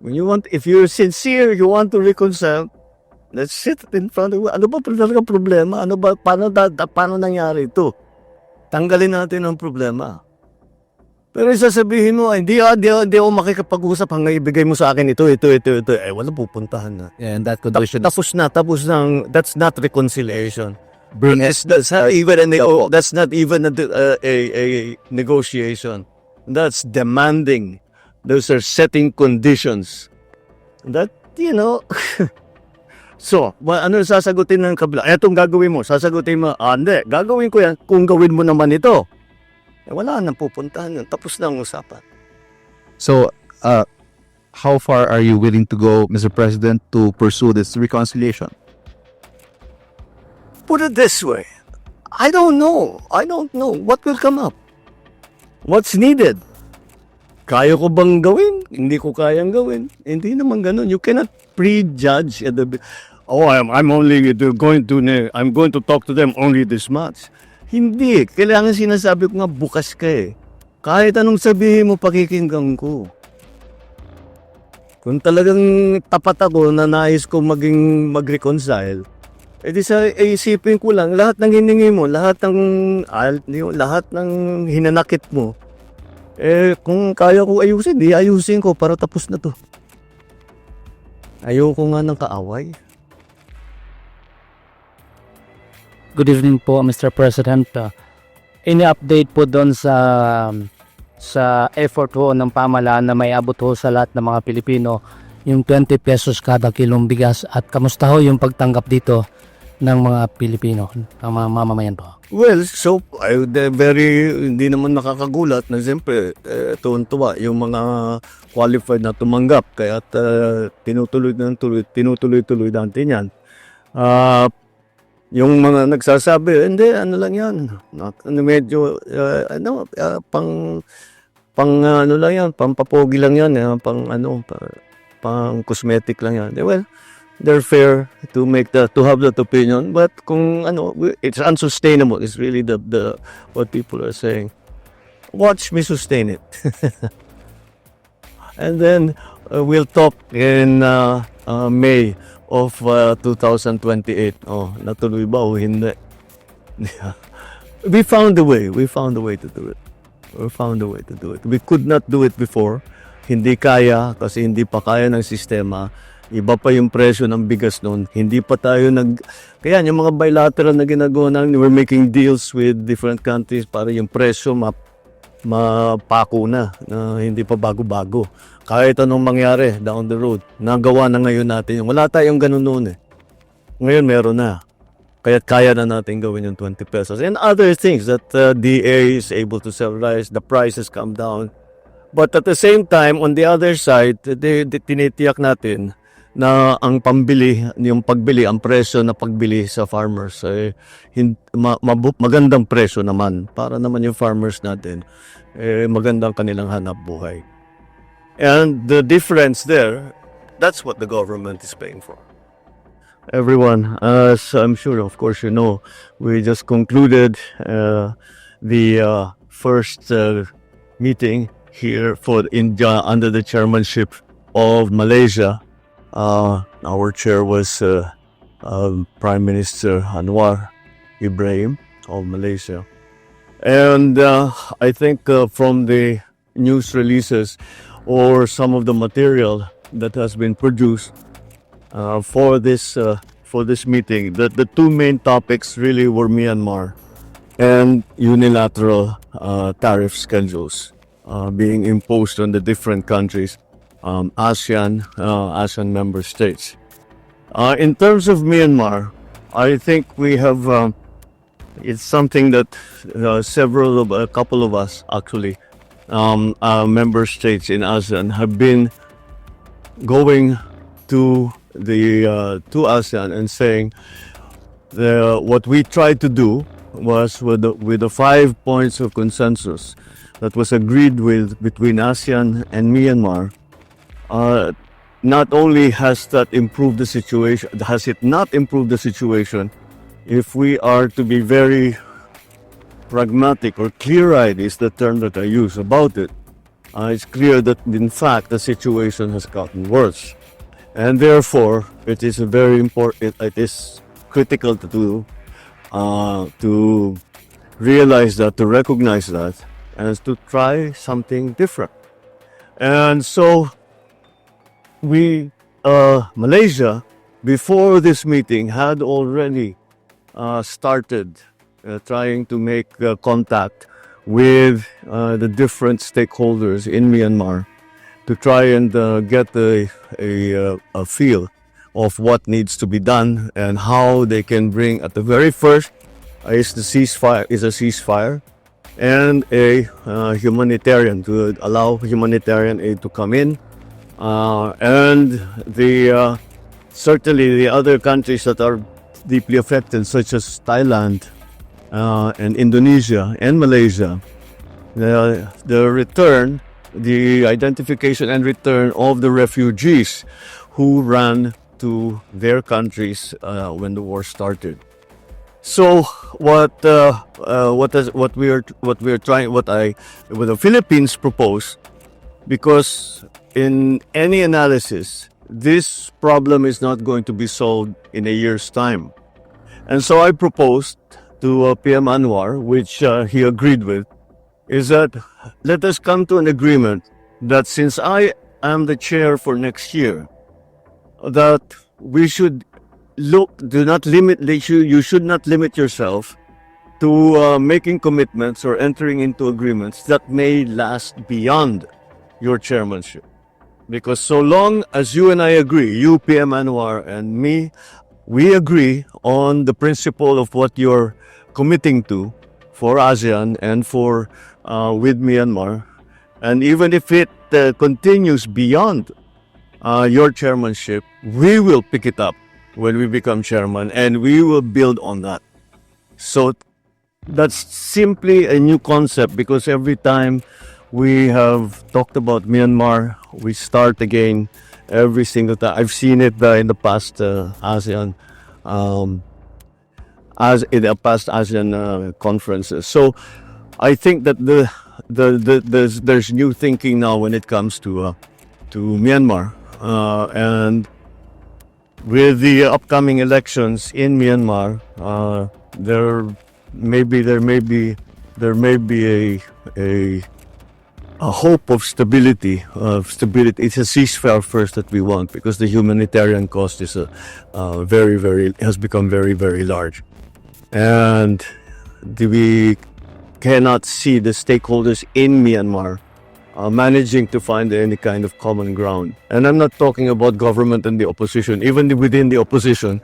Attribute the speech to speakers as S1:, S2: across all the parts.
S1: If you're sincere, you want to reconcile, let's sit in front of you. Ano ba talaga problema? Paano nangyari ito? Tanggalin natin ang problema. Pero sasabihin mo, hindi ako makikipag-usap hanggang ibigay mo sa akin ito. Wala pupuntahan na.
S2: Yeah, and that condition is
S1: Tapos na. That's not reconciliation. That's not even a negotiation. That's demanding. Those are setting conditions. That, So, ano sasagutin ng kabila? Etong gagawin mo, sasagutin mo, hindi, gagawin ko yan kung gawin mo naman ito. Wala nang pupuntahan yun. Tapos na ang usapan.
S2: So, how far are you willing to go, Mr. President, to pursue this reconciliation?
S1: Put it this way. I don't know what will come up. What's needed? Kaya ko bang gawin? Hindi ko kayang gawin. Hindi naman ganun. You cannot prejudge at I'm going to talk to them only this much. Hindi. Kailangan sinasabi ko nga bukas ka eh. Kahit anong sabihin mo, pakikinggan ko. Kung talagang tapat ako na nais ko mag-reconcile, isipin ko lang, lahat ng hiningi mo, lahat ng hinanakit mo, kung kaya ko ayusin, ayusin ko para tapos na to. Ayoko nga ng kaaway.
S3: Good evening po, Mr. President. Any update po doon sa effort ho ng pamahalaan na may abot ho sa lahat ng mga Pilipino yung 20 pesos kada kilong bigas, at kamusta ho yung pagtanggap dito ng mga Pilipino, ng mga mamamayan po?
S1: Well, so hindi naman nakakagulat na siyempre tuwan-tuwa yung mga qualified na tumanggap, kaya tinutuloy natin yan. Yung mga nagsasabi, hindi, ano lang yan, medyo, ano lang yan, pampapogi lang yan, pang cosmetic lang yan. Well, they're fair to have that opinion, but kung it's unsustainable. It's really the what people are saying. Watch me sustain it, and then we'll talk in May of 2028. Natuloy ba o hindi? We found a way to do it. We could not do it before. Hindi kaya kasi hindi pa kaya ng sistema. Iba pa yung presyo ng bigas noon. Hindi pa tayo kaya yung mga bilateral na ginagawa namin, we're making deals with different countries para yung presyo mapako na hindi pa bago-bago. Kahit anong mangyari down the road, nagawa na ngayon natin. Wala tayong ganun noon eh. Ngayon meron na. Kaya na natin gawin yung 20 pesos. And other things that DA is able to sell rice, the prices come down. But at the same time, on the other side, tinitiyak natin na ang ang presyo na pagbili sa farmers magandang presyo naman para naman yung farmers natin magandang kanilang hanap buhay. And the difference there, that's what the government is paying for. Everyone, as I'm sure of course you know, we just concluded the first meeting here under the chairmanship of Malaysia. Our chair was Prime Minister Anwar Ibrahim of Malaysia. And I think from the news releases or some of the material that has been produced for this meeting, that the two main topics really were Myanmar and unilateral tariff schedules being imposed on the different countries, ASEAN member states. In terms of Myanmar, I think we have it's something that a couple of us actually, member states in ASEAN have been going to ASEAN and saying what we tried to do was with the 5 points of consensus that was agreed with between ASEAN and Myanmar. Not only has it not improved the situation, if we are to be very pragmatic or clear-eyed is the term that I use about it, it's clear that in fact the situation has gotten worse. And therefore, it is very important, it is critical to realize that, to recognize that, and to try something different. And so, Malaysia, before this meeting, had already started trying to make contact with the different stakeholders in Myanmar to try and get a feel of what needs to be done and how they can bring, at the very first, is a ceasefire and a humanitarian, to allow humanitarian aid to come in, and certainly the other countries that are deeply affected, such as Thailand and Indonesia and Malaysia, the identification and return of the refugees who ran to their countries when the war started. So what the Philippines propose, because in any analysis, this problem is not going to be solved in a year's time. And so I proposed to PM Anwar, which he agreed with, is that let us come to an agreement that since I am the chair for next year, that we should you should not limit yourself to making commitments or entering into agreements that may last beyond your chairmanship. Because so long as you and I agree, you, PM Anwar, and me, we agree on the principle of what you're committing to for ASEAN and for with Myanmar, and even if it continues beyond your chairmanship, we will pick it up when we become chairman, and we will build on that. So that's simply a new concept, because every time we have talked about Myanmar, we start again every single time. I've seen it in the past ASEAN conferences. So I think that there's new thinking now when it comes to Myanmar, and with the upcoming elections in Myanmar, there may be a hope of stability. It's a ceasefire first that we want, because the humanitarian cost is has become very, very large, and we cannot see the stakeholders in Myanmar managing to find any kind of common ground. And I'm not talking about government and the opposition. Even within the opposition,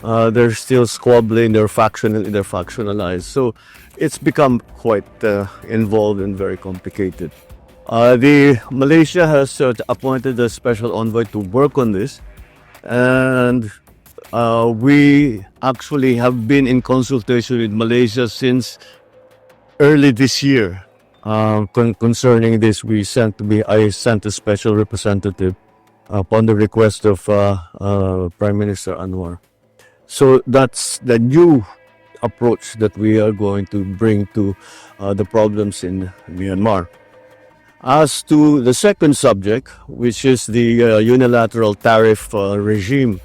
S1: they're still squabbling, they're factionalized. So it's become quite involved and very complicated. Malaysia has appointed a special envoy to work on this, and we actually have been in consultation with Malaysia since early this year. Concerning this, I sent a special representative upon the request of Prime Minister Anwar. So that's the new approach that we are going to bring to the problems in Myanmar. As to the second subject, which is the unilateral tariff regime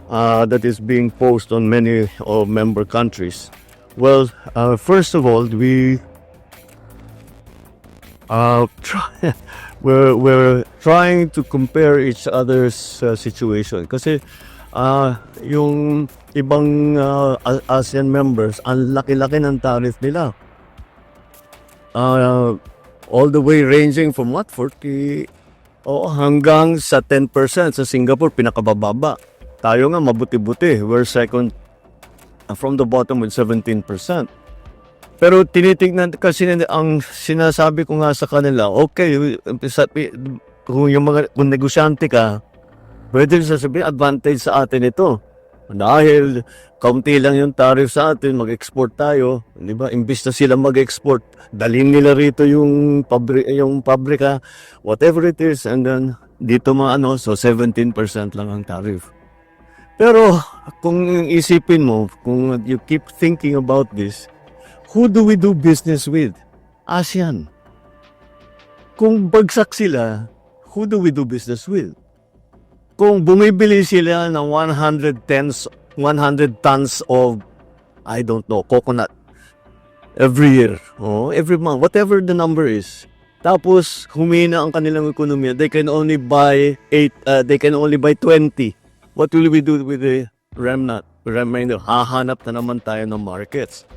S1: that is being posed on many member countries. Well, first of all, we're trying to compare each other's situation, kasi yung ibang ASEAN members, ang laki-laki ng tariff nila, all the way ranging from 40 hanggang sa 10%. Sa Singapore pinakabababa, tayo nga mabuti-buti, we're second from the bottom with 17%. Pero tinitingnan kasi, ang sinasabi ko nga sa kanila, okay, kung negosyante ka, pwede sasabihin advantage sa atin ito. Dahil kaunti lang yung tariff sa atin, mag-export tayo, di ba? Imbis na sila mag-export, dalhin nila rito yung pabrika, whatever it is, and then dito so 17% lang ang tariff. Pero kung isipin mo, kung you keep thinking about this, who do we do business with? ASEAN. Kung bagsak sila, who do we do business with? Kung bumibili sila ng 100 tons of, I don't know, coconut every year, every month, whatever the number is. Tapos humina ang kanilang ekonomiya. They can only buy 20. What will we do with the remainder? Hahanap na naman tayo ng markets.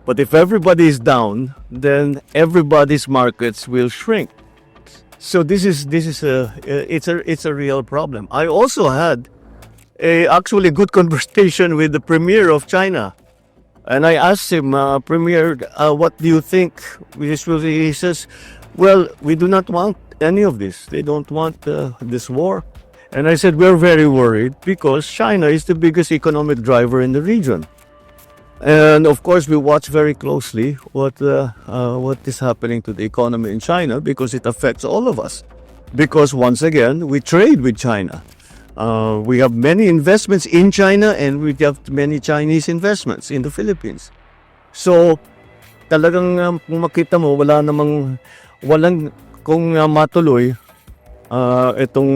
S1: But if everybody is down, then everybody's markets will shrink. So it's a real problem. I also had a actually good conversation with the premier of China, and I asked him, Premier, what do you think? He says, well, we do not want any of this. They don't want this war. And I said, we're very worried because China is the biggest economic driver in the region. And of course, we watch very closely what is happening to the economy in China because it affects all of us. Because once again, we trade with China. We have many investments in China and we have many Chinese investments in the Philippines. So, talagang kung makita mo, kung matuloy itong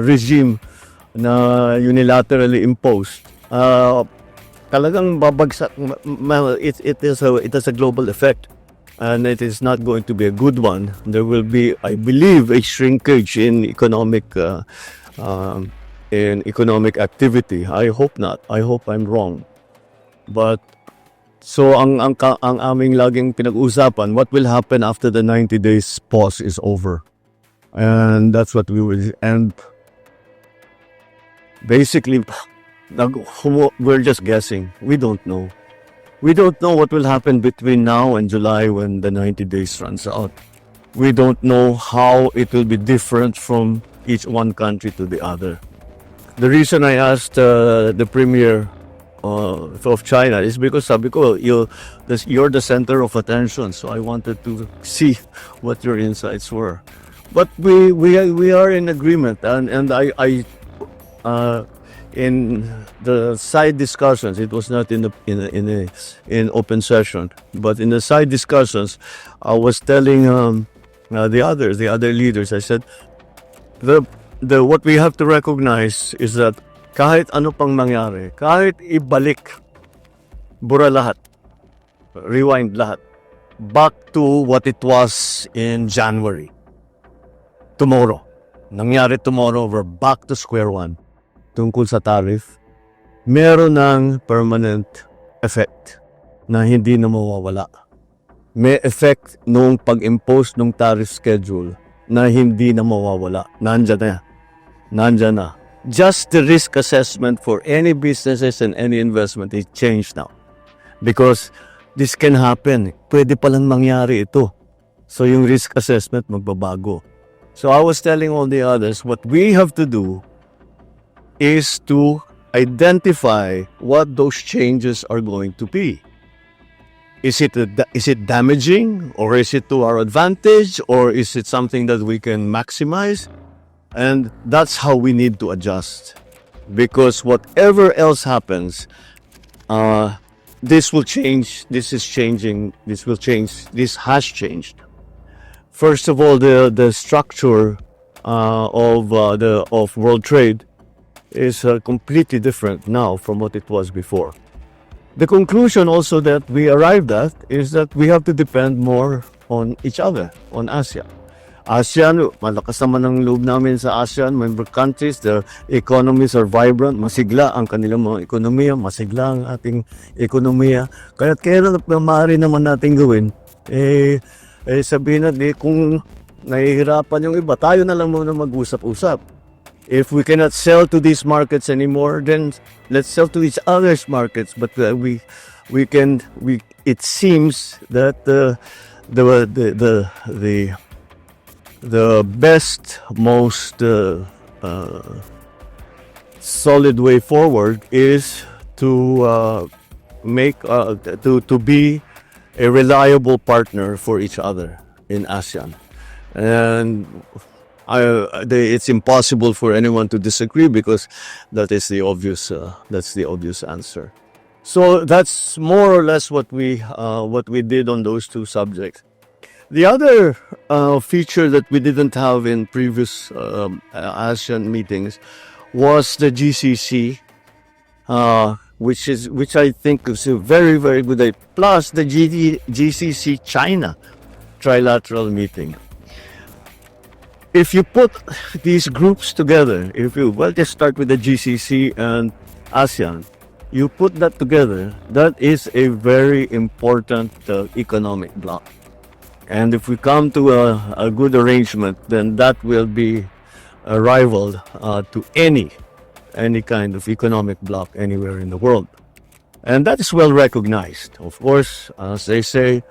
S1: regime na unilaterally imposed, talagang babagsak. It is a global effect, and it is not going to be a good one. There will be, I believe, a shrinkage in economic activity. I hope not. I hope I'm wrong. But so ang aming laging pinag-usapan, what will happen after the 90 days pause is over, and that's what we will. And basically, we're just guessing. We don't know. We don't know what will happen between now and July when the 90 days runs out. We don't know how it will be different from each one country to the other. The reason I asked the premier of China is because sabi ko, you're the center of attention, so I wanted to see what your insights were. But we are in agreement, and I in the side discussions, it was not in open session, but in the side discussions, I was telling the other leaders, I said, what we have to recognize is that kahit ano pang mangyari, kahit ibalik, bura lahat, rewind lahat, back to what it was in January. Tomorrow, nangyari tomorrow, we're back to square one. Tungkol sa tariff, meron ng permanent effect na hindi na mawawala. May effect nung pag-impose ng tariff schedule na hindi na mawawala. Nandyan na. Just the risk assessment for any businesses and any investment is changed now. Because this can happen. Pwede palang mangyari ito. So yung risk assessment magbabago. So I was telling all the others, what we have to do is to identify what those changes are going to be. Is it damaging, or is it to our advantage, or is it something that we can maximize? And that's how we need to adjust. Because whatever else happens, this will change, this is changing, this will change, this has changed. First of all, the structure of world trade is completely different now from what it was before. The conclusion also that we arrived at is that we have to depend more on each other, on ASEAN. ASEAN, malakas naman ang loob namin sa ASEAN member countries. Their economies are vibrant, masigla ang kanilang mga ekonomiya, masigla ang ating ekonomiya. Kaya't kailan maaari naman natin gawin, sabihin natin, kung nahihirapan yung iba, tayo na lang muna mag-usap-usap. If we cannot sell to these markets anymore, then let's sell to each other's markets. But it seems that the best, most solid way forward is to be a reliable partner for each other in ASEAN, and it's impossible for anyone to disagree because that is the obvious. That's the obvious answer. So that's more or less what we did on those two subjects. The other feature that we didn't have in previous ASEAN meetings was the GCC, which I think is a very very good idea. Plus the GCC China trilateral meeting. If you put these groups together, just start with the GCC and ASEAN, you put that together, that is a very important economic bloc. And if we come to a good arrangement, then that will be a rival to any kind of economic bloc anywhere in the world. And that is well recognized. Of course, as they say,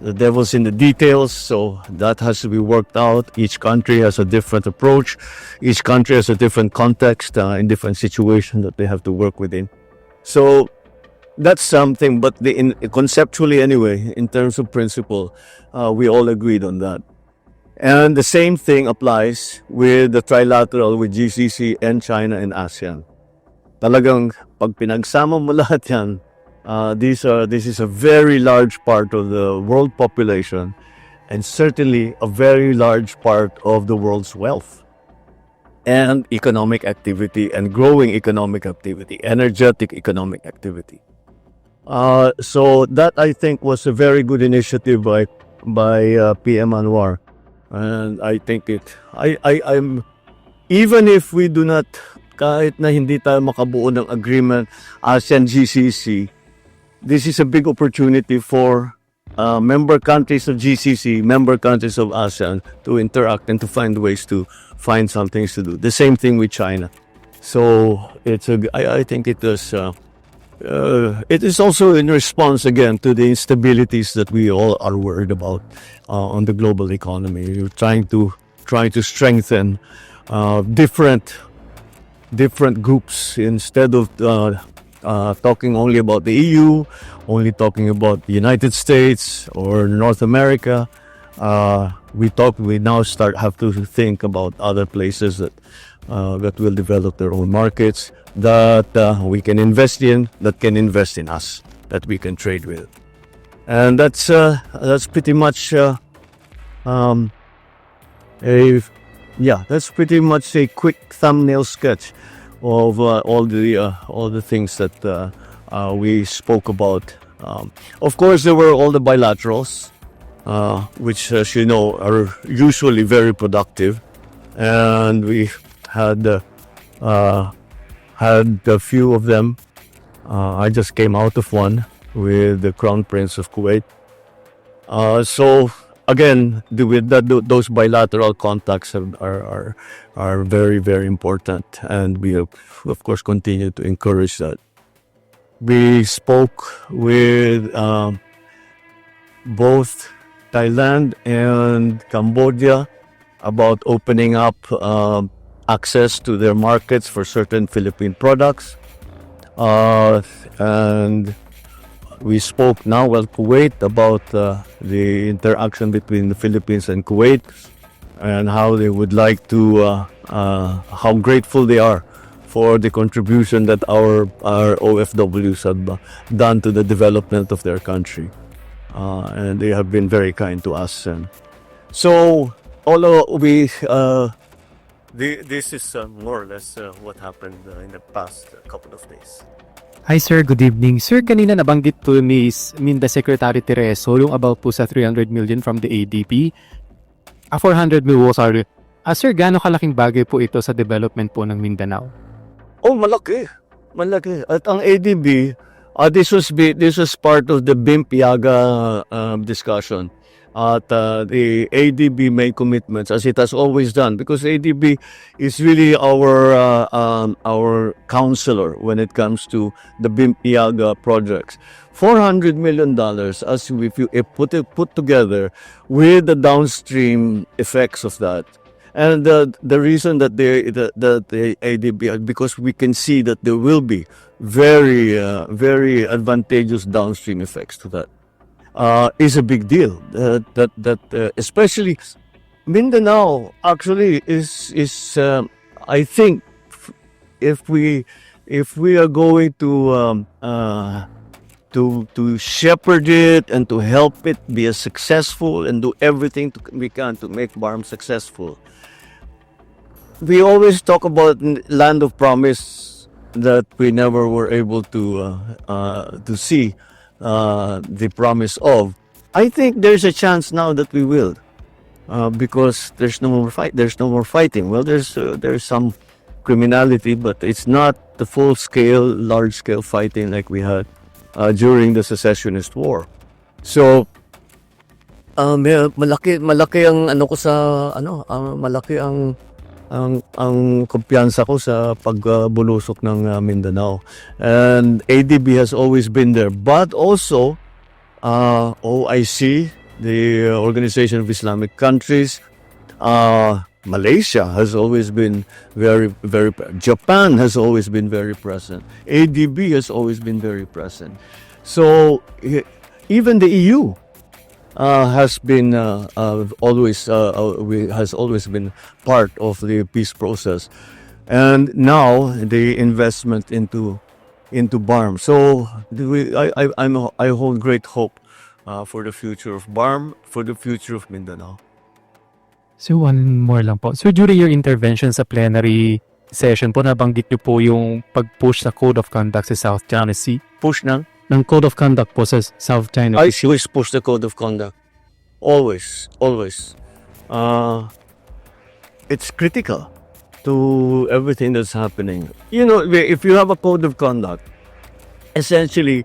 S1: the devil's in the details, so that has to be worked out. Each country has a different approach. Each country has a different context in different situations that they have to work within. So that's something, but conceptually anyway, in terms of principle, we all agreed on that. And the same thing applies with the trilateral with GCC and China and ASEAN. Talagang pag pinagsama mo lahat yan, this is a very large part of the world population and certainly a very large part of the world's wealth and economic activity and growing economic activity, energetic economic activity. So that I think was a very good initiative by PM Anwar, and I think I'm even if we do not, kahit na hindi tayo makabuo ng agreement ASEAN GCC, this is a big opportunity for member countries of GCC, member countries of ASEAN to interact and to find ways to find some things to do. The same thing with China. So I think it is also in response again to the instabilities that we all are worried about on the global economy. You're trying to strengthen different groups instead of talking only about the EU, only talking about the United States or North America. We now have to think about other places that will develop their own markets, that we can invest in, that can invest in us, that we can trade with. And that's pretty much that's pretty much a quick thumbnail sketch of all the things that we spoke about. Of course, there were all the bilaterals, which, as you know, are usually very productive, and we had a few of them. I just came out of one with the Crown Prince of Kuwait. So again, those bilateral contacts are very, very important, and we of course continue to encourage that. We spoke with both Thailand and Cambodia about opening up access to their markets for certain Philippine products, and we spoke now with Kuwait about the interaction between the Philippines and Kuwait and how they would like to, how grateful they are for the contribution that our OFWs have done to the development of their country. And they have been very kind to us. And so, although this is more or less what happened in the past couple of days.
S4: Hi sir, good evening. Sir, kanina nabanggit po ni Minda Secretary Tereso yung about po sa 300 million from the ADB. 400 million, sorry. Sir, gaano kalaking bagay po ito sa development po ng Mindanao?
S1: Oh, malaki. Malaki. At ang ADB, this was part of the BIM-PIAGA discussion. At the ADB made commitments, as it has always done, because ADB is really our counselor when it comes to the BIM-PIAGA projects. $400 million, as if you put together with the downstream effects of that. And the reason that the ADB, because we can see that there will be very advantageous downstream effects to that, is a big deal. Especially Mindanao actually is I think if we are going to to shepherd it and to help it be as successful and do everything we can to make BARM successful. We always talk about land of promise that we never were able to see the promise of. I think there's a chance now that we will, because there's no more fight. There's no more fighting. Well, there's some criminality, but it's not the full scale, large scale fighting like we had during the secessionist war. So malaki ang ano ko sa malaki ang kumpiyansa ko sa pagbulusok ng Mindanao. And ADB has always been there, but also OIC, the Organization of Islamic Countries, Malaysia has always been very Japan has always been very present. ADB has always been very present. So even the EU has always been part of the peace process, and now the investment into BARM. So I hold great hope for the future of BARM, for the future of Mindanao.
S4: So one more lang po. So during your intervention sa plenary session po, nabanggit niyo po yung pag-push sa Code of Conduct sa South China Sea.
S1: Push ng
S4: Code of Conduct po sa South China
S1: I
S4: Sea.
S1: always push the Code of Conduct. Always. It's critical to everything that's happening. You know, if you have a Code of Conduct, essentially,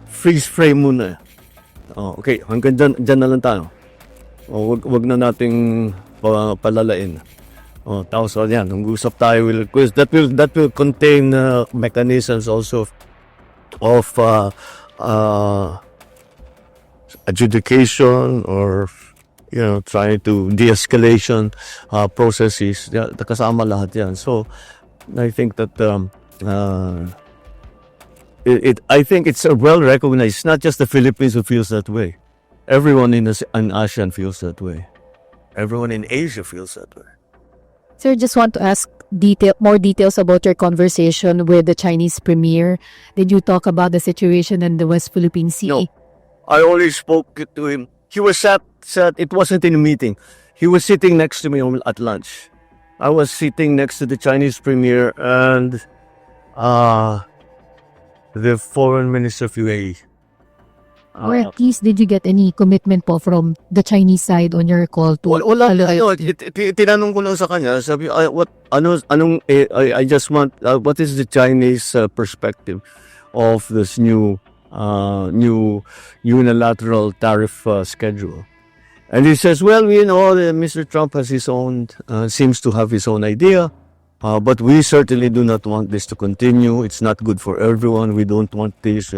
S1: freeze frame muna. Oh, okay, hanggang dyan na lang tayo. Wag na nating palalain. Tapos yan, usap tayo, that will contain mechanisms also of adjudication, or trying to de-escalation processes. Kasama lahat yan. So I think that I think it's well recognized. It's not just the Philippines who feels that way. Everyone in ASEAN feels that way. Everyone in Asia feels that way.
S5: Sir, just want to ask more details about your conversation with the Chinese premier. Did you talk about the situation in the West Philippine Sea?
S1: No. I only spoke to him. He was sat. It wasn't in a meeting. He was sitting next to me at lunch. I was sitting next to the Chinese premier and the foreign minister of UAE.
S5: Or at least did you get any commitment po from the Chinese side on your call to
S1: Wala. Tinanong ko lang sa kanya, sabi, I just want, what is the Chinese perspective of this new unilateral tariff schedule? And he says, well, Mr. Trump has his own, seems to have his own idea, but we certainly do not want this to continue. It's not good for everyone. We don't want this.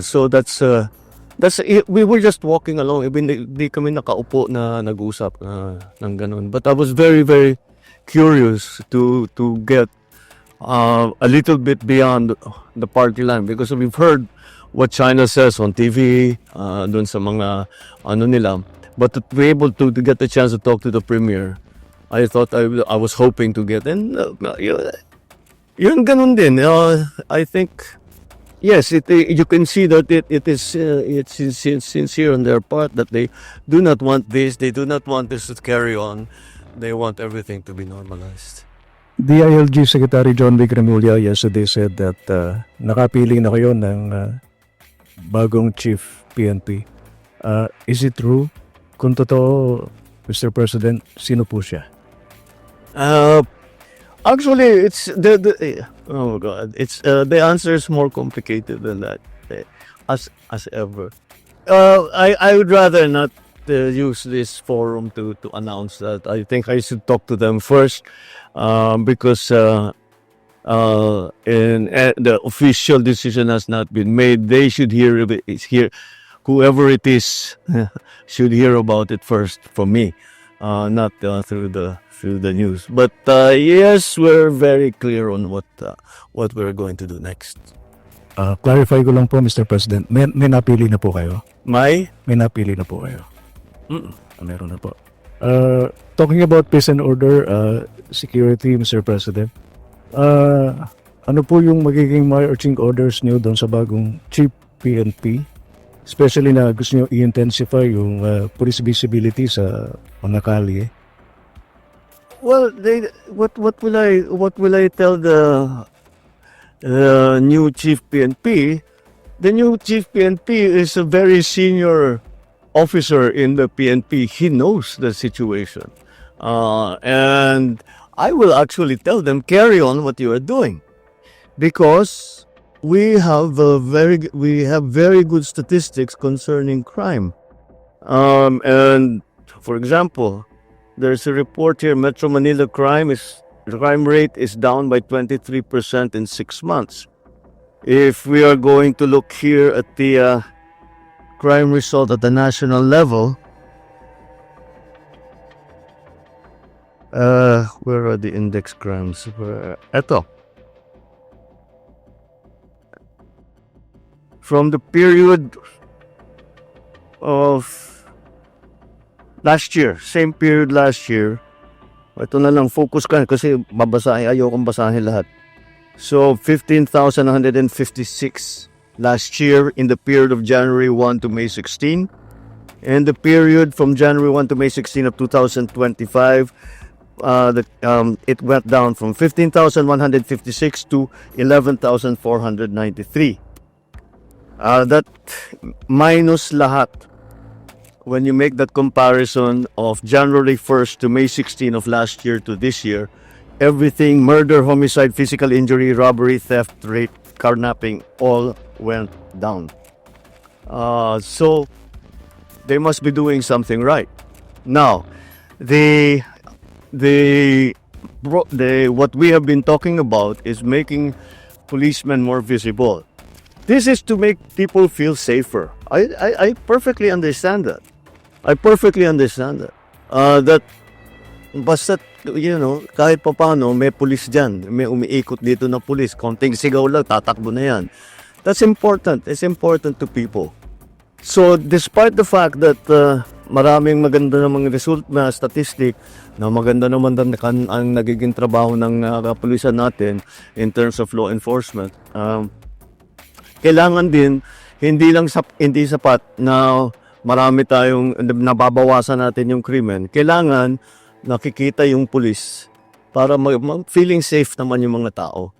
S1: So that's we were just walking along. Di kami nakaupo na nag-usap ng ganun. But I was very, very curious to get a little bit beyond the party line, because we've heard what China says on TV, dun sa mga nila. But to be able to get the chance to talk to the premier, I thought I was hoping to get. And yun ganun din. I think, yes, you can see that it's sincere on their part that they do not want this. They do not want this to carry on. They want everything to be normalized.
S6: DILG Secretary John Vic Remulla yesterday said that nakapili na kayo ng bagong chief PNP. Is it true? Kung totoo, Mr. President, sino po siya?
S1: Actually, it's oh God, it's the answer is more complicated than that, as ever. I would rather not use this forum to announce that. I think I should talk to them first, because the official decision has not been made. They should hear whoever it is should hear about it first from me, not through the news. But yes, we're very clear on what we're going to do next.
S6: Clarify ko lang po, Mr. President. May napili na po kayo?
S1: May
S6: napili na po kayo? Meron na po. Talking about peace and order, security, Mr. President. ano po yung magiging marching orders niyo doon sa bagong Chief PNP? Especially na gusto niyo i-intensify yung police visibility sa mga kalye.
S1: Well, what will I tell the new chief PNP? The new chief PNP is a very senior officer in the PNP. He knows the situation, and I will actually tell them, carry on what you are doing, because we have very good statistics concerning crime. And for example, there's a report here: Metro Manila crime rate is down by 23% in 6 months. If we are going to look here at the crime result at the national level, where are the index crimes? Eto. From the period of last year, same period last year, ito na lang, focus ka kasi ayokong basahin lahat. So, 15,156 last year in the period of January 1 to May 16. And the period from January 1 to May 16 of 2025, it went down from 15,156 to 11,493. That minus lahat, when you make that comparison of January 1st to May 16 of last year to this year, everything, murder, homicide, physical injury, robbery, theft, rape, carnapping, all went down. So they must be doing something right. Now, what we have been talking about is making policemen more visible. This is to make people feel safer. I perfectly understand that. I perfectly understand that. That basta, kahit papano, may pulis dyan. May umiikot dito na pulis. Konting sigaw lang, tatakbo na yan. That's important. It's important to people. So, despite the fact that maraming maganda namang result na statistic, na maganda naman ang nagiging trabaho ng kapulisan natin in terms of law enforcement, kailangan din, hindi sapat na marami tayong nababawasan natin yung krimen. Kailangan nakikita yung pulis para feeling safe naman yung mga tao.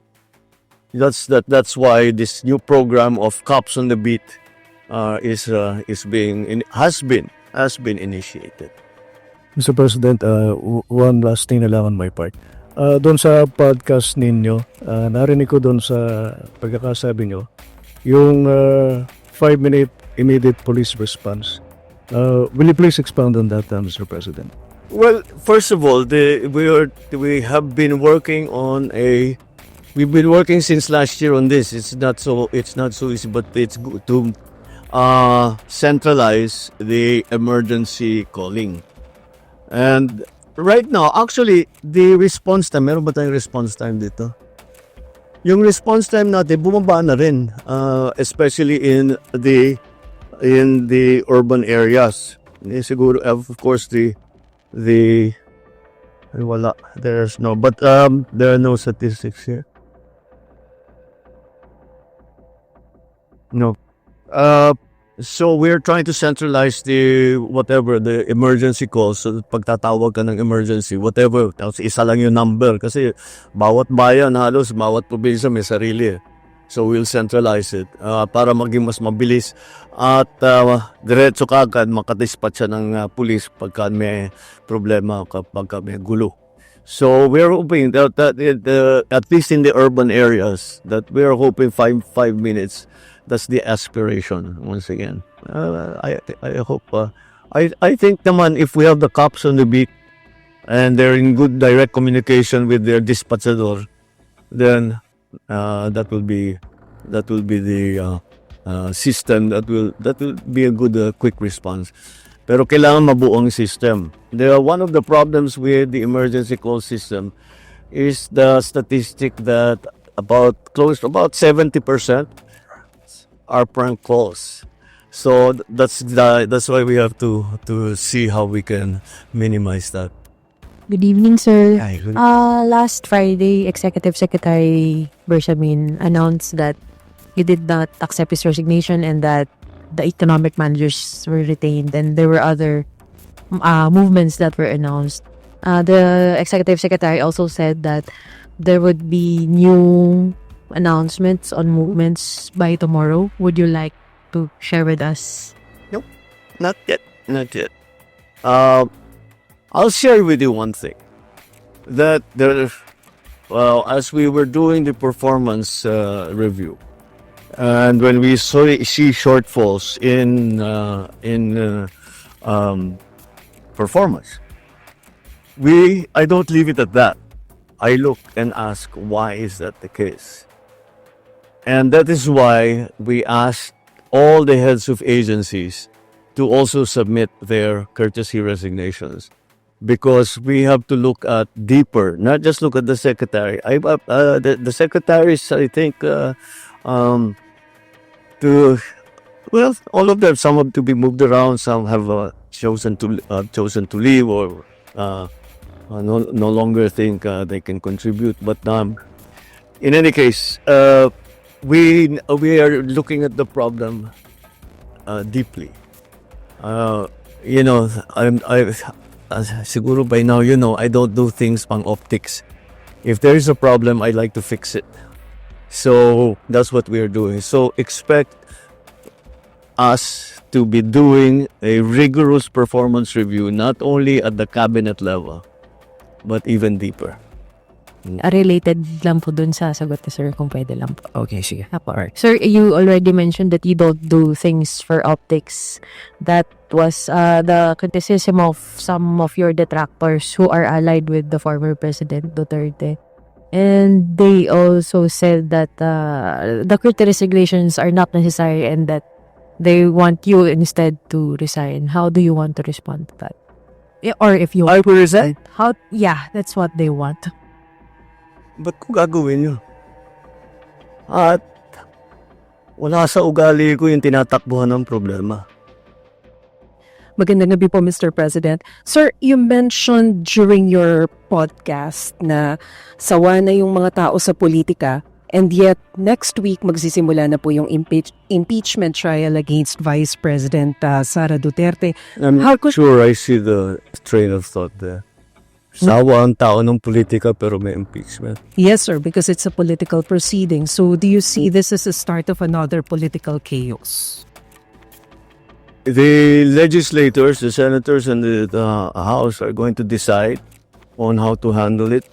S1: That's why this new program of cops on the beat has been initiated.
S6: Mr. President, one last thing na lang on my part. Doon sa podcast ninyo, narinig ko doon sa pagkakasabi nyo, yung 5-minute immediate police response. Will you please expound on that, Mr. President?
S1: Well, first of all, we have been working we've been working since last year on this. It's not so easy, but it's good to centralize the emergency calling. And right now, actually, the response time, meron ba tayong response time dito? Yung response time natin bumaba na rin, especially in the urban areas. Siguro, of course, wala, there are no statistics here. No. So we're trying to centralize the emergency calls. So pagtatawag ka ng emergency, whatever, tapos isa lang yung number kasi bawat bayan, halos bawat probinsya may sarili. So we'll centralize it para maging mas mabilis at diretso kagad makadispatch siya ng pulis pagka may problema, kapag may gulo. So we're hoping that at least in the urban areas, that we're hoping 5 minutes. That's the aspiration once again. I hope. I think naman if we have the cops on the beat and they're in good direct communication with their dispatchador, then that will be the system that will be a good quick response. Pero kailangan mabuong system. One of the problems with the emergency call system is the statistic that about 70% are prank calls. So that's why we have to see how we can minimize that.
S7: Good evening, sir.
S1: Ay,
S7: Last Friday, Executive Secretary Bersamin announced that he did not accept his resignation and that the economic managers were retained, and there were other movements that were announced. The Executive Secretary also said that there would be new announcements on movements by tomorrow. Would you like to share with us?
S1: not yet. Not yet. I'll share with you one thing. That there, well, as we were doing the performance review, and when we see shortfalls in performance, I don't leave it at that. I look and ask, why is that the case? And that is why we asked all the heads of agencies to also submit their courtesy resignations, because we have to look at deeper, not just look at the secretary. The secretaries, I think, all of them. Some have to be moved around. Some have chosen to leave, or no longer think they can contribute. But in any case, we are looking at the problem deeply. Siguro by now, I don't do things pang optics. If there is a problem, I like to fix it. So that's what we are doing. So expect us to be doing a rigorous performance review, not only at the cabinet level, but even deeper.
S7: Related lang po dun sa sagot ni sir, kung pwede lang po.
S3: Okay, sige.
S7: Apo. Sir, you already mentioned that you don't do things for optics. That was the criticism of some of your detractors who are allied with the former President Duterte. And they also said that the resignations are not necessary and that they want you instead to resign. How do you want to respond to that? Or if you...
S1: I will resign?
S7: Yeah, that's what they want.
S1: Ba't ko gagawin yun? At wala sa ugali ko yung tinatakbuhan ng problema.
S8: Magandang gabi po, Mr. President. Sir, you mentioned during your podcast na sawa na yung mga tao sa politika, and yet next week magsisimula na po yung impeachment trial against Vice President Sara Duterte.
S1: I'm sure I see the train of thought there. Sawa ang tao ng politika pero may impeachment.
S8: Yes, sir, because it's a political proceeding. So do you see this as a start of another political chaos?
S1: The legislators, the senators, and the House are going to decide on how to handle it.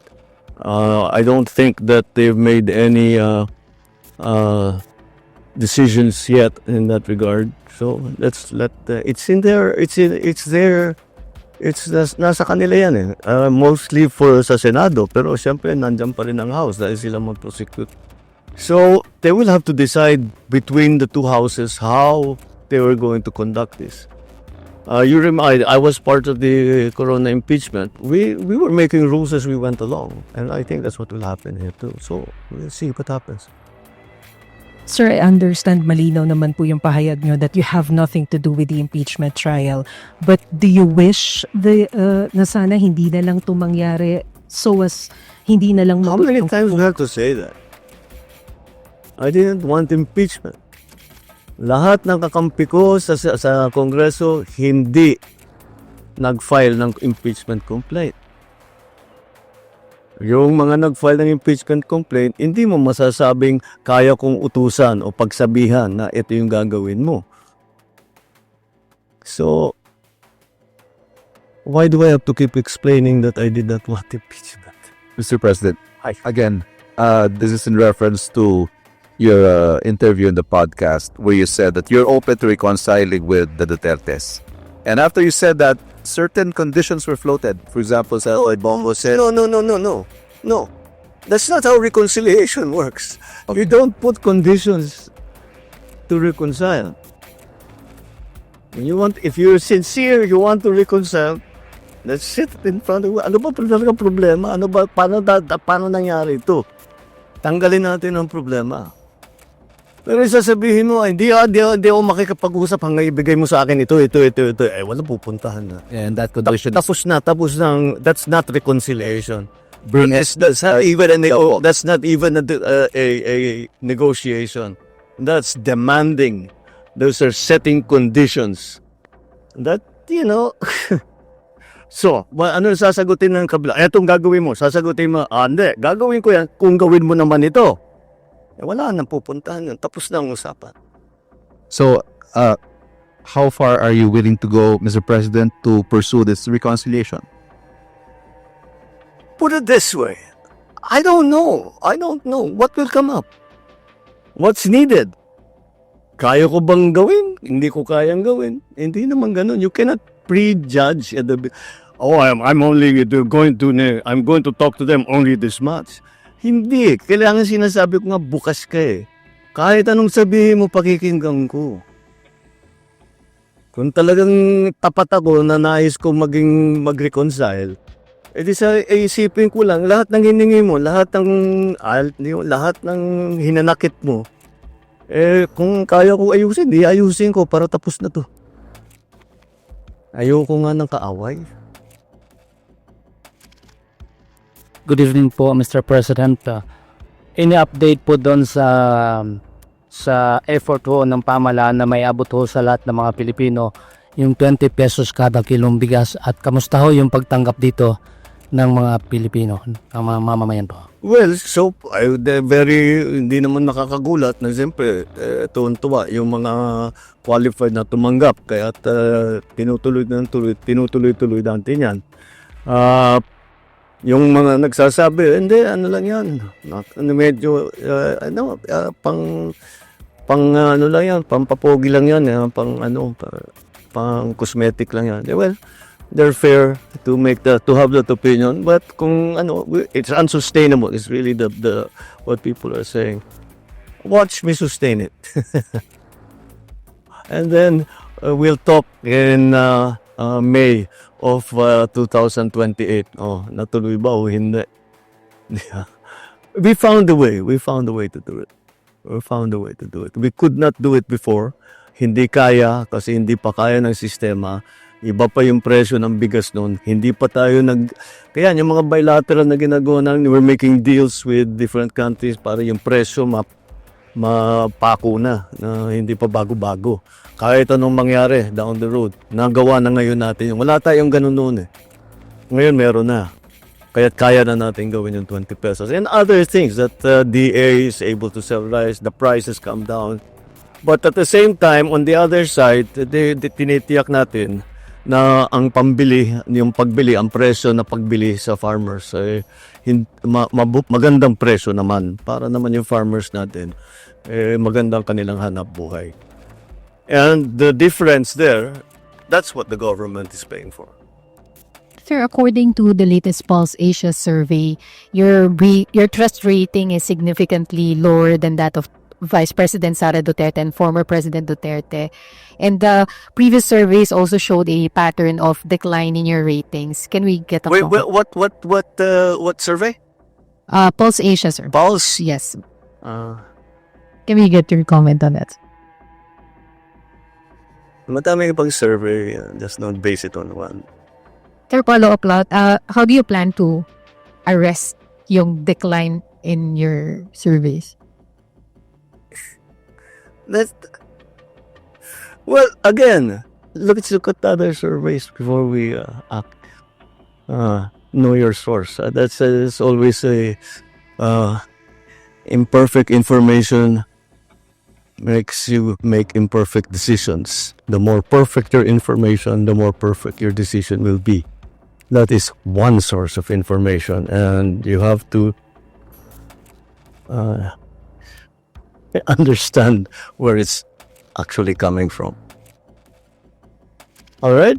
S1: I don't think that they've made any decisions yet in that regard. So let's let it's in there. It's there. Nasa kanila yan eh. Mostly sa Senado, pero siyempre nandiyan pa rin ang House dahil sila mag-prosecute. So they will have to decide between the two houses how they were going to conduct this. I was part of the Corona impeachment. We were making rules as we went along, and I think that's what will happen here too. So we'll see what happens.
S8: Sir, I understand malinaw naman po yung pahayag nyo that you have nothing to do with the impeachment trial. But do you wish na sana hindi na lang ito mangyari so as hindi na lang...
S1: How many times we have to say that? I didn't want impeachment. Lahat ng kakampi ko sa Kongreso hindi nag-file ng impeachment complaint. Yung mga nag-file ng impeachment complaint, hindi mo masasabing kaya kong utusan o pagsabihan na ito yung gagawin mo. So, why do I have to keep explaining that I did not want impeachment?
S2: Mr. President, again, this is in reference to your interview in the podcast where you said that you're open to reconciling with the Dutertes. And after you said that, certain conditions were floated. For example, Bongo said...
S1: No. That's not how reconciliation works. Okay. You don't put conditions to reconcile. If you're sincere, you want to reconcile, let's sit in front of you. Ano ba talaga problema? Paano nangyari ito? Tanggalin natin ang problema. Pero sasabihin mo, hindi ako makikipag-usap hanggang ibigay mo sa akin ito. Wala pupuntahan na.
S2: And that condition
S1: Tapos na. That's not reconciliation.
S2: bring
S1: That's not even a negotiation. That's demanding. Those are setting conditions. That, So, ano sasagutin ng kabila? Etong gagawin mo, sasagutin mo, hindi, gagawin ko yan kung gawin mo naman ito. Wala nang pupuntahan yun. Tapos na ang usapan.
S2: So, how far are you willing to go, Mr. President, to pursue this reconciliation?
S1: Put it this way. I don't know. What will come up? What's needed? Kaya ko bang gawin? Hindi ko kayang gawin. Hindi naman ganun. You cannot prejudge at the... I'm going to talk to them only this much. Hindi. Kailangan sinasabi ko nga bukas ka eh. Kahit anong sabihin mo, pakikinggan ko. Kung talagang tapat ako na nais ko mag-reconcile, edi isipin ko lang, lahat ng hiningi mo, lahat ng hinanakit mo, kung kaya ko ayusin, di ayusin ko para tapos na to. Ayoko nga ng kaaway.
S3: Good evening po, Mr. President. Any update po doon sa effort ho ng pamahalaan na may abot ho sa lahat ng mga Pilipino yung 20 pesos kada kilong bigas, at kamusta ho yung pagtanggap dito ng mga Pilipino, ng mga mamamayan po?
S1: Well, so, hindi naman nakakagulat na siyempre, tuwan-tuwa yung mga qualified na tumanggap. Kaya tinutuloy natin yan. Yung mga nagsasabi, hindi, ano lang yan. Medyo, ano lang yan, pampapogi lang yan, pang cosmetic lang yan. Well, they're fair to have that opinion, but kung it's unsustainable. It's really the what people are saying. Watch me sustain it, and then we'll talk in May of 2028. Natuloy ba o hindi? We found a way to do it. We could not do it before. Hindi kaya kasi hindi pa kaya ng sistema. Iba pa yung presyo ng bigas noon. Hindi pa tayo Kaya yung mga bilateral na ginagawa namin, we're making deals with different countries para yung presyo mapako na hindi pa bago-bago. Kahit anong mangyari down the road, nagawa na ngayon natin. Wala tayong ganun noon eh. Ngayon meron na. Kaya na natin gawin yung 20 pesos. And other things that DA is able to sell rice, the prices come down. But at the same time, on the other side, tinitiyak natin na ang pagbili, ang presyo na pagbili sa farmers, magandang presyo naman para naman yung farmers natin, magandang kanilang hanap buhay. And the difference there, that's what the government is paying for.
S5: Sir, according to the latest Pulse Asia survey, your trust rating is significantly lower than that of Vice President Sara Duterte and former President Duterte. And the previous surveys also showed a pattern of decline in your ratings. Can we get a
S1: Wait, what survey?
S5: Pulse Asia, sir.
S1: Pulse?
S5: Yes.
S7: Can we get your comment on that?
S1: Madami pang survey, just don't base it on one.
S5: Sir, follow-up lot. How do you plan to arrest yung decline in your surveys?
S1: Well, again, let's look at other surveys before we act. Know your source. That's always a imperfect information makes you make imperfect decisions. The more perfect your information, the more perfect your decision will be. That is one source of information, and you have to understand where it's actually coming from. All right?